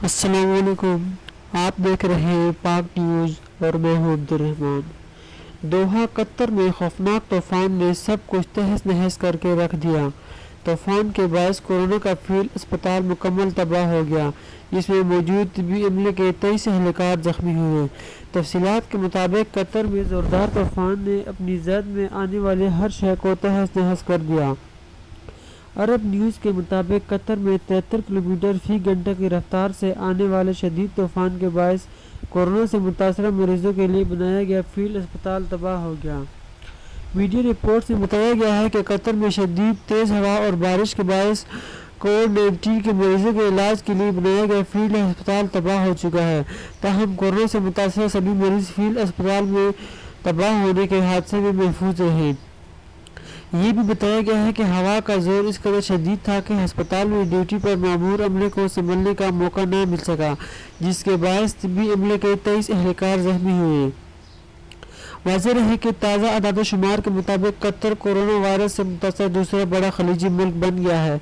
السلام علیکم، آپ دیکھ رہے ہیں پاک نیوز اور میں ہوں عبدالرحمن۔ دوحہ قطر میں خوفناک طوفان نے سب کچھ تہس نہس کر کے رکھ دیا۔ طوفان کے باعث کورونا کا فیلڈ اسپتال مکمل تباہ ہو گیا، جس میں موجود طبی عملے کے 23 اہلکار زخمی ہوئے۔ تفصیلات کے مطابق قطر میں زوردار طوفان نے اپنی زد میں آنے والے ہر شے کو تہس نہس کر دیا۔ عرب نیوز کے مطابق قطر میں 73 کلومیٹر فی گھنٹہ کی رفتار سے آنے والے شدید طوفان کے باعث کورونا سے متاثرہ مریضوں کے لیے بنایا گیا فیلڈ اسپتال تباہ ہو گیا۔ میڈیا رپورٹس میں بتایا گیا ہے کہ قطر میں شدید تیز ہوا اور بارش کے باعث کووڈ-19 کے مریضوں کے علاج کے لیے بنایا گیا فیلڈ اسپتال تباہ ہو چکا ہے، تاہم کورونا سے متاثرہ سبھی مریض فیلڈ اسپتال میں تباہ ہونے کے حادثے میں محفوظ رہے۔ یہ بھی بتایا گیا ہے کہ ہوا کا زور اس قدر شدید تھا کہ ہسپتال میں ڈیوٹی پر مامور عملے کو سنبھلنے کا موقع نہ مل سکا، جس کے باعث طبی عملے کے 23 اہلکار زخمی ہوئے۔ واضح رہے کہ تازہ اعداد و شمار کے مطابق قطر کورونا وائرس سے متاثرہ دوسرا بڑا خلیجی ملک بن گیا ہے۔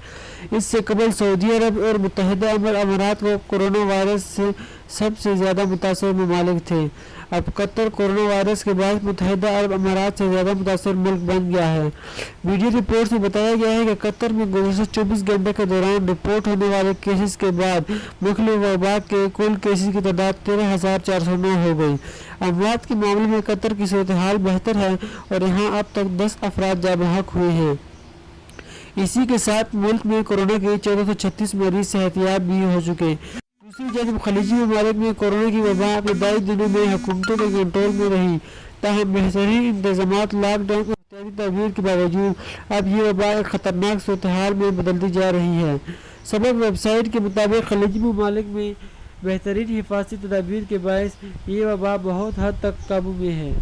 اس سے قبل سعودی عرب اور متحدہ عرب امارات کو کورونا وائرس سے سب سے زیادہ متاثر ممالک تھے۔ اب قطر کورونا وائرس کے باعث متحدہ عرب امارات سے زیادہ متاثر ملک بن گیا ہے۔ میڈیا رپورٹس میں بتایا گیا ہے کہ قطر میں گزشتہ 24 گھنٹے کے دوران رپورٹ ہونے والے کیسز کے بعد مختلف وبا کے کل کیسز کی تعداد 13,409 ہو گئی۔ اموات کے معاملے میں قطر کی صورتحال بہتر ہے اور یہاں اب تک 10 افراد جاں بحق ہوئے ہیں۔ اسی کے ساتھ ملک میں کورونا کے 1436 مریض صحت یاب بھی ہو چکے۔ دوسری جانب خلیجی ممالک میں کورونا کی وبا ابتدائی دنوں میں حکومتوں کے کنٹرول میں رہی، تاہم بہترین انتظامات لاک ڈاؤن اور احتیاطی تدابیر کے باوجود اب یہ وبا ایک خطرناک صورتحال میں بدلتی جا رہی ہے۔ سبب ویب سائٹ کے مطابق خلیجی ممالک میں بہترین حفاظتی تدابیر کے باعث یہ وبا بہت حد تک قابو میں ہے۔